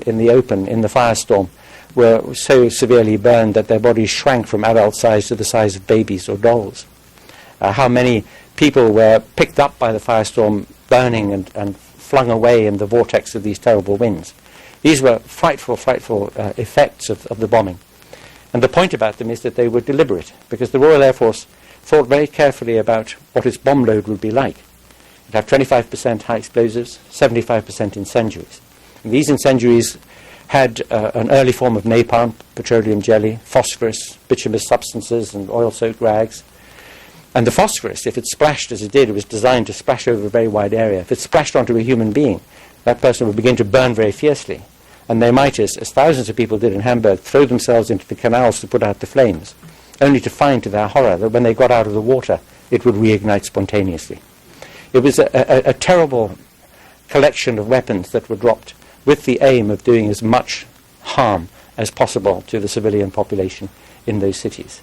in the open in the firestorm were so severely burned that their bodies shrank from adult size to the size of babies or dolls. How many people were picked up by the firestorm, burning and flung away in the vortex of these terrible winds. These were frightful effects of the bombing. And the point about them is that they were deliberate, because the Royal Air Force thought very carefully about what its bomb load would be like. It had 25% high explosives, 75% incendiaries. And these incendiaries had an early form of napalm, petroleum jelly, phosphorus, bituminous substances, and oil-soaked rags. And the phosphorus, if it splashed as it did, it was designed to splash over a very wide area. If it splashed onto a human being, that person would begin to burn very fiercely. And they might, as thousands of people did in Hamburg, throw themselves into the canals to put out the flames, only to find, to their horror, that when they got out of the water, it would reignite spontaneously. It was a terrible collection of weapons that were dropped with the aim of doing as much harm as possible to the civilian population in those cities.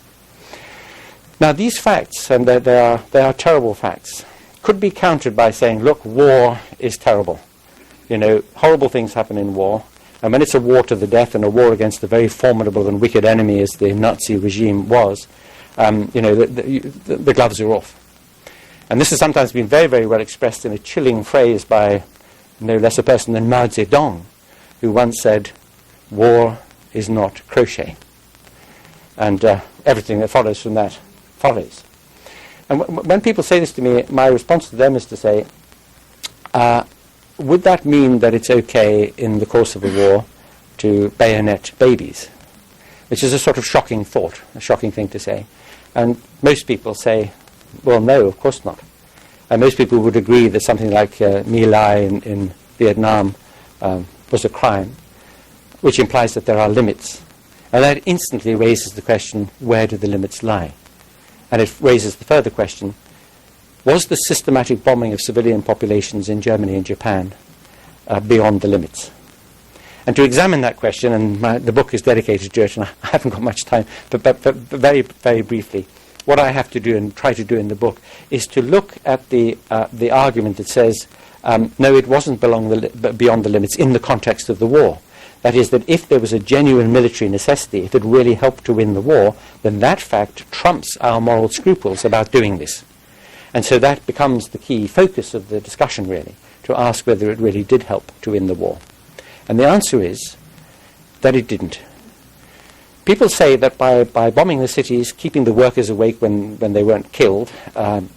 Now, these facts, and they are terrible facts, could be countered by saying, look, war is terrible. You know, horrible things happen in war. And when it's a war to the death and a war against a very formidable and wicked enemy as the Nazi regime was, the gloves are off. And this has sometimes been very, very well expressed in a chilling phrase by no less a person than Mao Zedong, who once said, war is not crochet. And everything that follows from that follows. And when people say this to me, my response to them is to say, would that mean that it's okay in the course of a war to bayonet babies? Which is a sort of shocking thought, a shocking thing to say. And most people say, well, no, of course not. And most people would agree that something like My Lai in Vietnam was a crime, which implies that there are limits. And that instantly raises the question, where do the limits lie? And it raises the further question, was the systematic bombing of civilian populations in Germany and Japan beyond the limits? And to examine that question, and the book is dedicated to it, and I haven't got much time, but very, very briefly, what I have to do and try to do in the book is to look at the argument that says, no, it wasn't beyond the limits in the context of the war. That is, that if there was a genuine military necessity, if it really helped to win the war, then that fact trumps our moral scruples about doing this. And so that becomes the key focus of the discussion, really, to ask whether it really did help to win the war. And the answer is that it didn't. People say that by bombing the cities, keeping the workers awake when they weren't killed,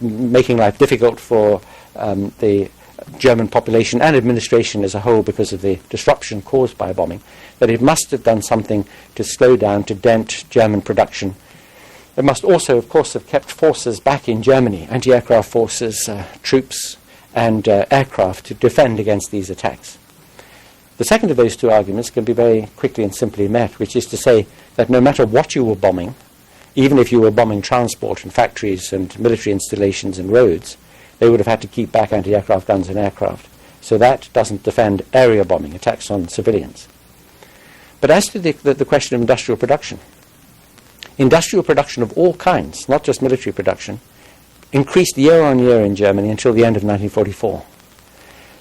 making life difficult for the German population and administration as a whole because of the disruption caused by bombing, that it must have done something to slow down, to dent German production. It must also, of course, have kept forces back in Germany, anti-aircraft forces, troops and aircraft to defend against these attacks. The second of those two arguments can be very quickly and simply met, which is to say that no matter what you were bombing, even if you were bombing transport and factories and military installations and roads, they would have had to keep back anti-aircraft guns and aircraft. So that doesn't defend area bombing, attacks on civilians. But as to the question of industrial production of all kinds, not just military production, increased year on year in Germany until the end of 1944.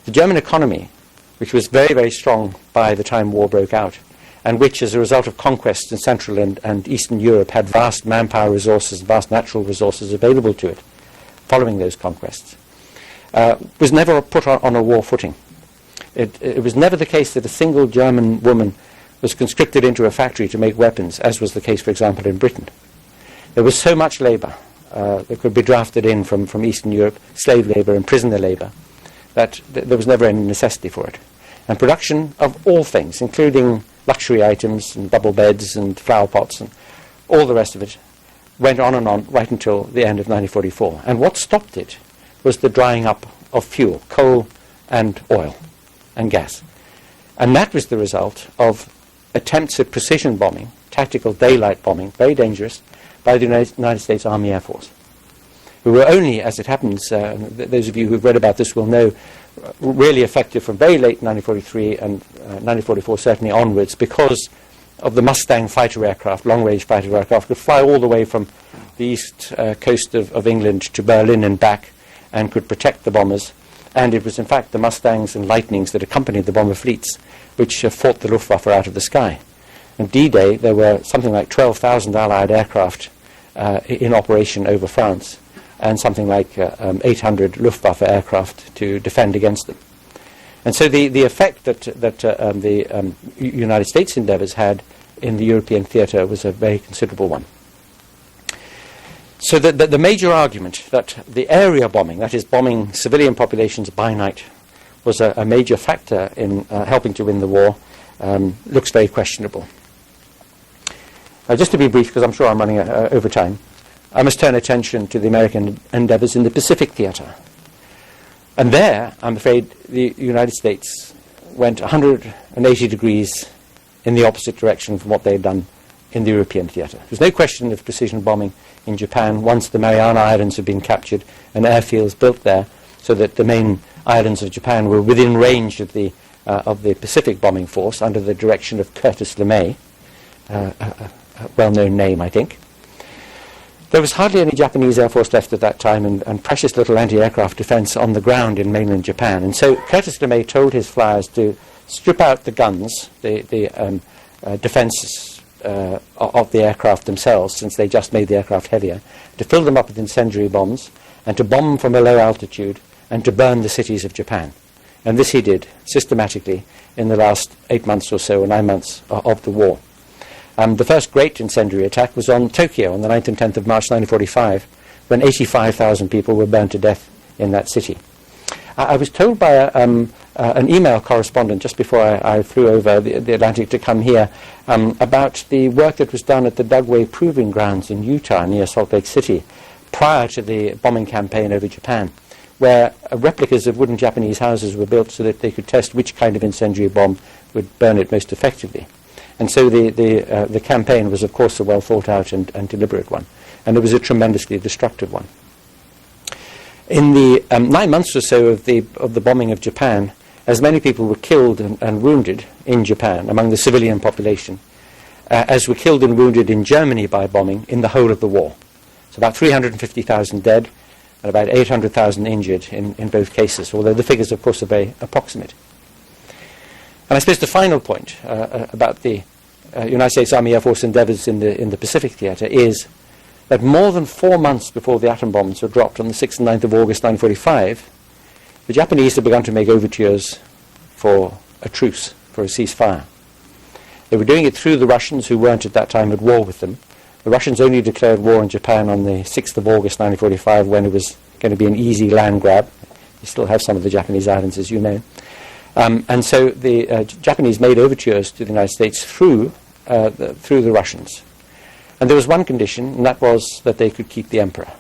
The German economy, which was very, very strong by the time war broke out, and which, as a result of conquests in Central and Eastern Europe, had vast manpower resources, vast natural resources available to it following those conquests, was never put on a war footing. It was never the case that a single German woman was conscripted into a factory to make weapons, as was the case, for example, in Britain. There was so much labour that could be drafted in from Eastern Europe, slave labour and prisoner labour, that there was never any necessity for it. And production of all things, including luxury items and double beds and flower pots and all the rest of it, went on and on right until the end of 1944. And what stopped it was the drying up of fuel, coal and oil and gas. And that was the result of attempts at precision bombing, tactical daylight bombing, very dangerous, by the United States Army Air Force, who were only, as it happens, those of you who've read about this will know, really effective from very late 1943 and 1944 certainly onwards, because of the Mustang fighter aircraft, long-range fighter aircraft, could fly all the way from the east coast of England to Berlin and back, and could protect the bombers. And it was in fact the Mustangs and Lightnings that accompanied the bomber fleets which fought the Luftwaffe out of the sky. On D-Day there were something like 12,000 Allied aircraft in operation over France, and something like 800 Luftwaffe aircraft to defend against them. And so the effect that the United States endeavours had in the European theatre was a very considerable one. So the major argument that the area bombing, that is bombing civilian populations by night, was a major factor in helping to win the war, looks very questionable. Just to be brief, because I'm sure I'm running over time, I must turn attention to the American endeavours in the Pacific theatre. And there, I'm afraid, the United States went 180 degrees in the opposite direction from what they had done in the European theatre. There's no question of precision bombing in Japan once the Mariana Islands had been captured and airfields built there, so that the main islands of Japan were within range of the Pacific bombing force under the direction of Curtis LeMay, a well-known name, I think. There was hardly any Japanese Air Force left at that time, and precious little anti-aircraft defence on the ground in mainland Japan. And so Curtis LeMay told his flyers to strip out the guns, the defences of the aircraft themselves, since they just made the aircraft heavier, to fill them up with incendiary bombs, and to bomb from a low altitude, and to burn the cities of Japan. And this he did systematically in the last 8 months or so, or 9 months of the war. The first great incendiary attack was on Tokyo on the 9th and 10th of March 1945, when 85,000 people were burned to death in that city. I was told by an email correspondent just before I flew over the Atlantic to come here about the work that was done at the Dugway Proving Grounds in Utah near Salt Lake City prior to the bombing campaign over Japan, where replicas of wooden Japanese houses were built so that they could test which kind of incendiary bomb would burn it most effectively. And so the campaign was, of course, a well thought out and deliberate one, and it was a tremendously destructive one. In the 9 months or so of the bombing of Japan, as many people were killed and wounded in Japan among the civilian population, as were killed and wounded in Germany by bombing in the whole of the war. So about 350,000 dead and about 800,000 injured in both cases, although the figures, of course, are very approximate. And I suppose the final point about the United States Army Air Force endeavours in the Pacific theatre is that more than 4 months before the atom bombs were dropped on the 6th and 9th of August 1945, the Japanese had begun to make overtures for a truce, for a ceasefire. They were doing it through the Russians, who weren't at that time at war with them. The Russians only declared war on Japan on the 6th of August 1945, when it was going to be an easy land grab. You still have some of the Japanese islands, as you know. And so the Japanese made overtures to the United States through the Russians. And there was one condition, and that was that they could keep the emperor.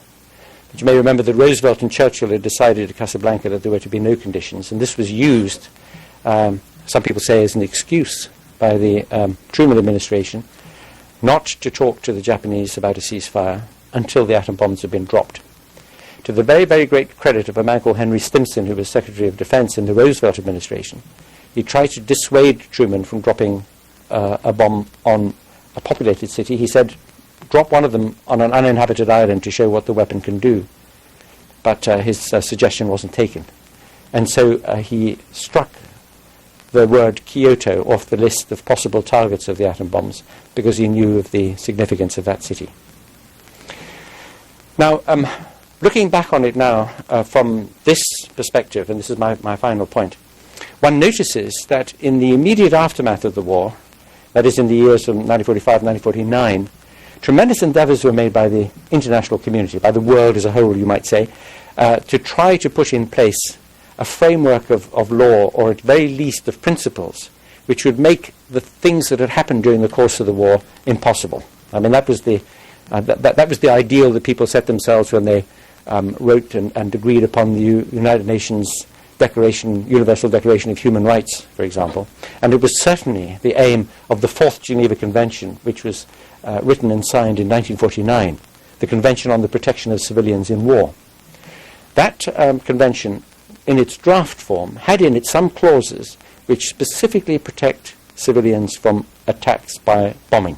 But you may remember that Roosevelt and Churchill had decided at Casablanca that there were to be no conditions, and this was used, some people say, as an excuse by the Truman administration not to talk to the Japanese about a ceasefire until the atom bombs had been dropped. To the very, very great credit of a man called Henry Stimson, who was Secretary of Defense in the Roosevelt administration, he tried to dissuade Truman from dropping a bomb on a populated city. He said, drop one of them on an uninhabited island to show what the weapon can do. But his suggestion wasn't taken. And so he struck the word Kyoto off the list of possible targets of the atom bombs because he knew of the significance of that city. Now, looking back on it now from this perspective, and this is my final point, one notices that in the immediate aftermath of the war, that is in the years from 1945 and 1949, tremendous endeavours were made by the international community, by the world as a whole, you might say, to try to put in place a framework of law, or at very least of principles, which would make the things that had happened during the course of the war impossible. I mean, that was the ideal that people set themselves when they wrote and agreed upon the United Nations Universal Declaration of Human Rights, for example. And it was certainly the aim of the Fourth Geneva Convention, which was written and signed in 1949, the Convention on the Protection of Civilians in War. That convention, in its draft form, had in it some clauses which specifically protect civilians from attacks by bombing.